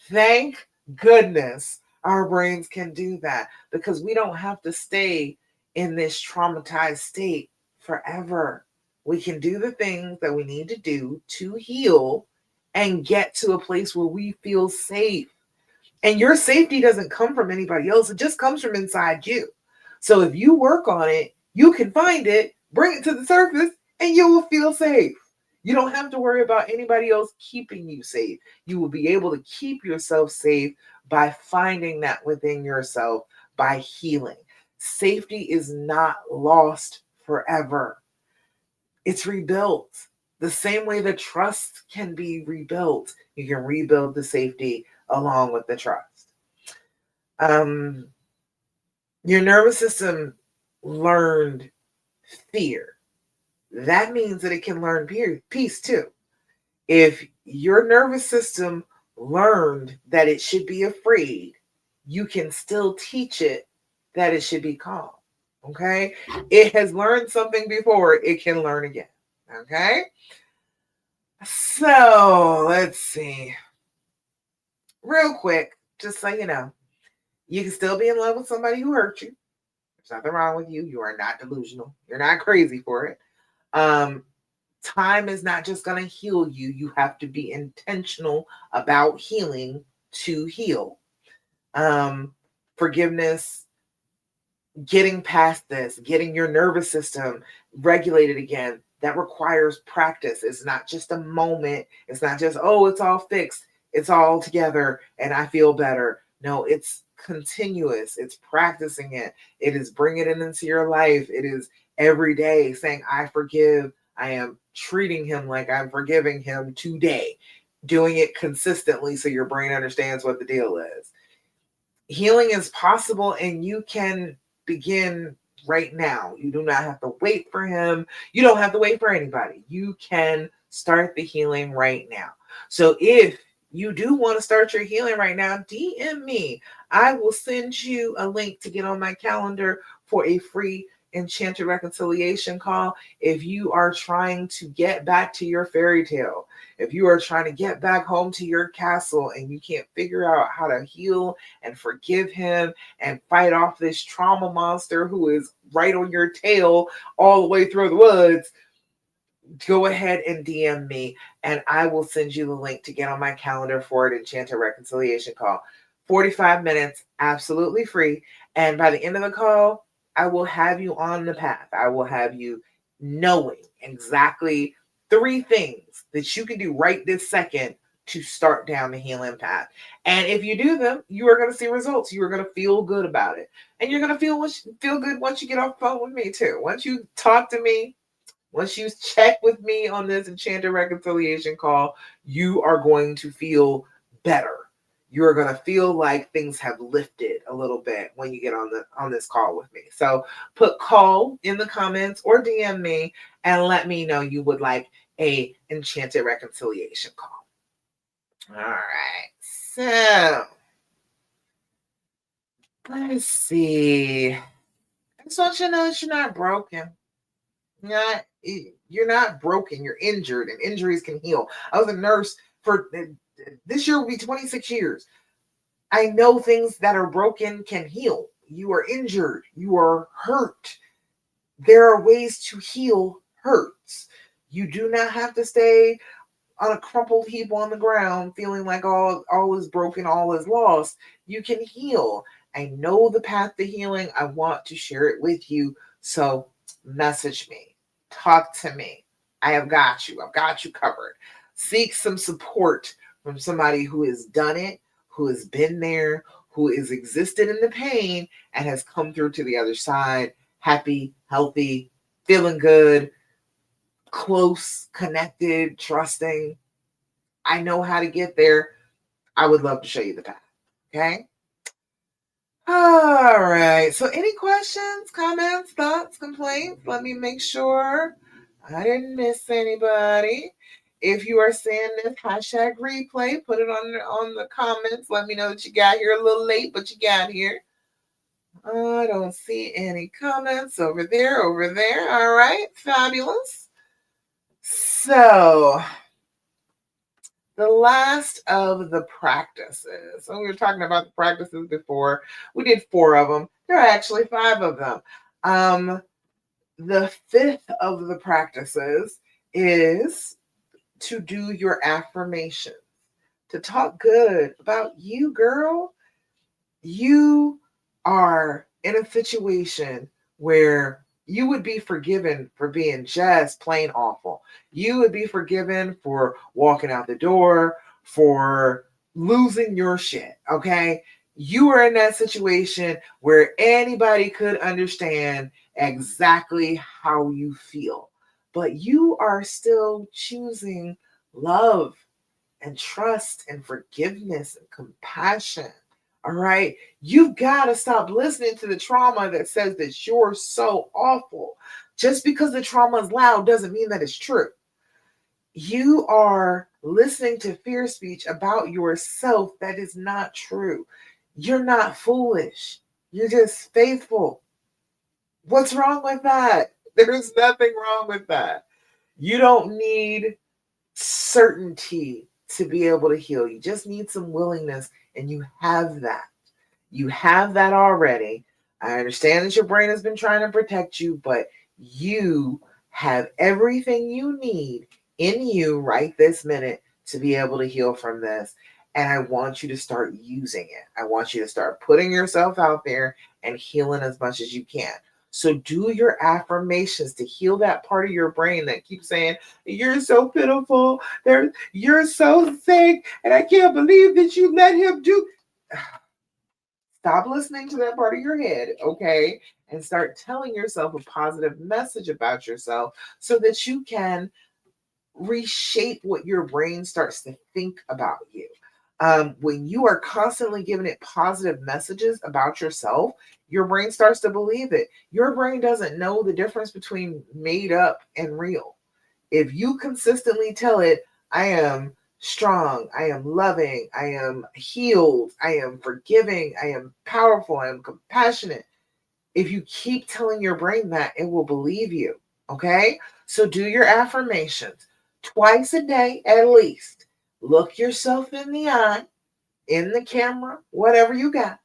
Thank goodness our brains can do that because we don't have to stay in this traumatized state forever. We can do the things that we need to do to heal and get to a place where we feel safe. And your safety doesn't come from anybody else, it just comes from inside you. So if you work on it, you can find it, bring it to the surface, and you will feel safe. You don't have to worry about anybody else keeping you safe. You will be able to keep yourself safe by finding that within yourself, by healing. Safety is not lost forever. It's rebuilt. The same way the trust can be rebuilt, you can rebuild the safety along with the trust. Um, your nervous system learned fear. That means that it can learn peace too. If your nervous system learned that it should be afraid, you can still teach it that it should be calm. Okay? It has learned something before, it can learn again. Okay? So let's see. Real quick, just so you know, you can still be in love with somebody who hurt you. There's nothing wrong with you. You are not delusional. You're not crazy for it. Time is not just going to heal you. You have to be intentional about healing to heal. Forgiveness, getting past this, getting your nervous system regulated again, that requires practice. It's not just a moment. It's not just, oh, it's all fixed. It's all together and I feel better. No, it's continuous. It's practicing it. It is bringing it into your life. It is every day saying, I forgive. I am treating him like I'm forgiving him today. Doing it consistently so your brain understands what the deal is. Healing is possible and you can begin right now. You do not have to wait for him. You don't have to wait for anybody. You can start the healing right now. So if you do want to start your healing right now, DM me. I will send you a link to get on my calendar for a free enchanted reconciliation call. If you are trying to get back to your fairy tale, if you are trying to get back home to your castle and you can't figure out how to heal and forgive him and fight off this trauma monster who is right on your tail all the way through the woods, go ahead and DM me and I will send you the link to get on my calendar for an enchanted reconciliation call. 45 minutes, absolutely free. And by the end of the call, I will have you on the path. I will have you knowing exactly 3 things that you can do right this second to start down the healing path. And if you do them, you are going to see results. You are going to feel good about it. And you're going to feel good once you get off the phone with me too. Once you talk to me, once you check with me on this enchanted reconciliation call, you are going to feel better. You're going to feel like things have lifted a little bit when you get on this call with me. So put call in the comments or DM me and let me know you would like a enchanted reconciliation call. All right. So let's see. I just want you to know that you're not broken. You're not broken. You're injured, and injuries can heal. I was a nurse for this year will be 26 years. I know things that are broken can heal. You are injured. You are hurt. There are ways to heal hurts. You do not have to stay on a crumpled heap on the ground feeling like all is broken, all is lost. You can heal. I know the path to healing. I want to share it with you. So message me. Talk to me. I have got you. I've got you covered. Seek some support from somebody who has done it, who has been there, who has existed in the pain and has come through to the other side, happy, healthy, feeling good, close, connected, trusting. I know how to get there. I would love to show you the path. Okay? All right. So any questions, comments, thoughts, complaints? Let me make sure I didn't miss anybody. If you are seeing this hashtag replay, put it on the comments. Let me know that you got here a little late, but you got here. I don't see any comments over there. All right. Fabulous. So the last of the practices. So we were talking about the practices before. We did 4 of them. There are actually 5 of them. The 5th of the practices is to do your affirmations, to talk good about you, girl. You are in a situation where you would be forgiven for being just plain awful. You would be forgiven for walking out the door, for losing your shit, okay? You are in that situation where anybody could understand exactly how you feel, but you are still choosing love and trust and forgiveness and compassion. All right. You've got to stop listening to the trauma that says that you're so awful. Just because the trauma is loud doesn't mean that it's true. You are listening to fear speech about yourself that is not true. You're not foolish. You're just faithful. What's wrong with that? There's nothing wrong with that. You don't need certainty to be able to heal. You just need some willingness, and you have that. You have that already. I understand that your brain has been trying to protect you, but you have everything you need in you right this minute to be able to heal from this. And I want you to start using it. I want you to start putting yourself out there and healing as much as you can. So do your affirmations to heal that part of your brain that keeps saying, "You're so pitiful. You're so sick. And I can't believe that you let him do." Stop listening to that part of your head, okay? And start telling yourself a positive message about yourself so that you can reshape what your brain starts to think about you. When you are constantly giving it positive messages about yourself, your brain starts to believe it. Your brain doesn't know the difference between made up and real. If you consistently tell it, "I am strong, I am loving, I am healed, I am forgiving, I am powerful, I am compassionate," if you keep telling your brain that, it will believe you. Okay? So do your affirmations twice a day at least. Look yourself in the eye, in the camera, whatever you got,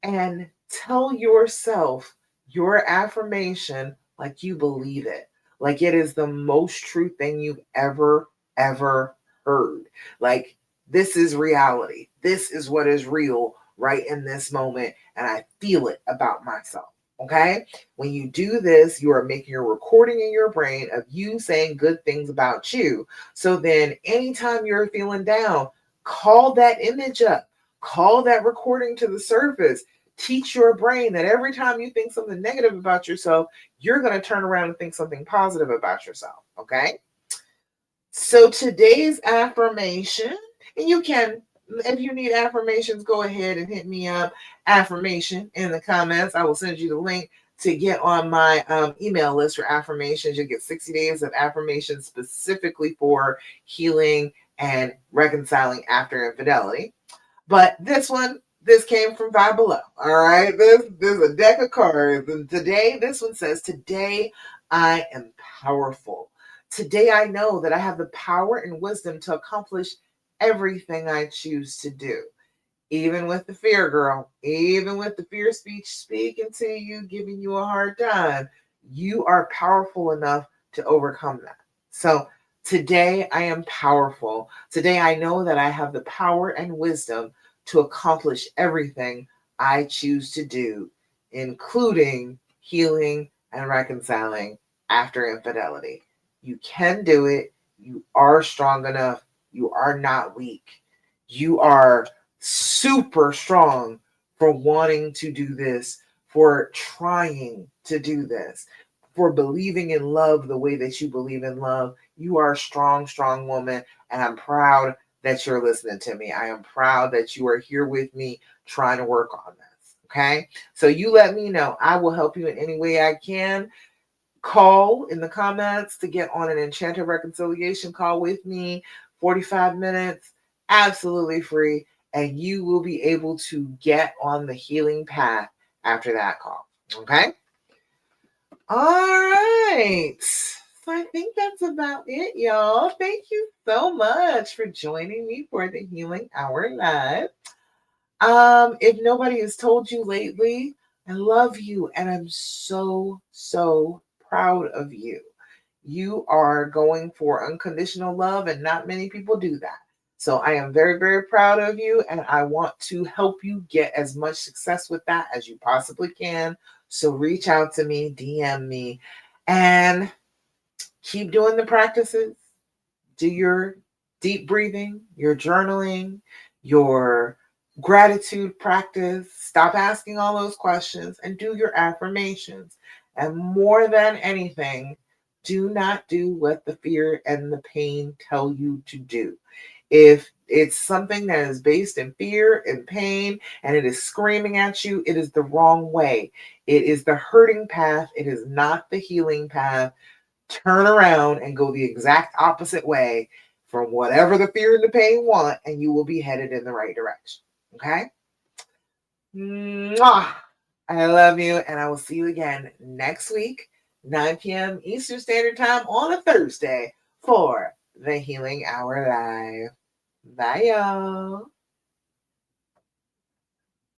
and tell yourself your affirmation like you believe it, like it is the most true thing you've ever heard. Like, this is reality. This is what is real right in this moment, and I feel it about myself. Okay? When you do this, you are making a recording in your brain of you saying good things about you. So then, anytime you're feeling down, call that image up, call that recording to the surface. Teach your brain that every time you think something negative about yourself, you're going to turn around and think something positive about yourself. Okay? So today's affirmation, and you can, if you need affirmations, go ahead and hit me up, affirmation, in the comments. I will send you the link to get on my email list for affirmations. You'll get 60 days of affirmations specifically for healing and reconciling after infidelity. But this came from Five Below. All right, this is a deck of cards, and today this one says, "Today I am powerful. Today I know that I have the power and wisdom to accomplish everything I choose to do." Even with the fear, girl, even with the fear speech speaking to you, giving you a hard time, you are powerful enough to overcome that. So today I am powerful. Today I know that I have the power and wisdom to accomplish everything I choose to do, including healing and reconciling after infidelity. You can do it. You are strong enough. You are not weak. You are super strong for wanting to do this, for trying to do this, for believing in love the way that you believe in love. You are a strong, strong woman, and I'm proud that you're listening to me. I am proud that you are here with me trying to work on this. Okay? So you let me know. I will help you in any way I can. Call in the comments to get on an enchanted reconciliation call with me, 45 minutes, absolutely free, and you will be able to get on the healing path after that call. Okay? All right. So I think that's about it, y'all. Thank you so much for joining me for the Healing Hour Live. If nobody has told you lately, I love you and I'm so proud of you. You are going for unconditional love, and not many people do that. So I am very proud of you, and I want to help you get as much success with that as you possibly can. So reach out to me, DM me, and keep doing the practices. Do your deep breathing, your journaling, your gratitude practice. Stop asking all those questions and do your affirmations. And more than anything, do not do what the fear and the pain tell you to do. If it's something that is based in fear and pain and it is screaming at you, it is the wrong way. It is the hurting path. It is not the healing path. Turn around and go the exact opposite way from whatever the fear and the pain want, and you will be headed in the right direction. Okay? Mwah! I love you, and I will see you again next week, 9 p.m. Eastern Standard Time on a Thursday for the Healing Hour Live. Bye, y'all.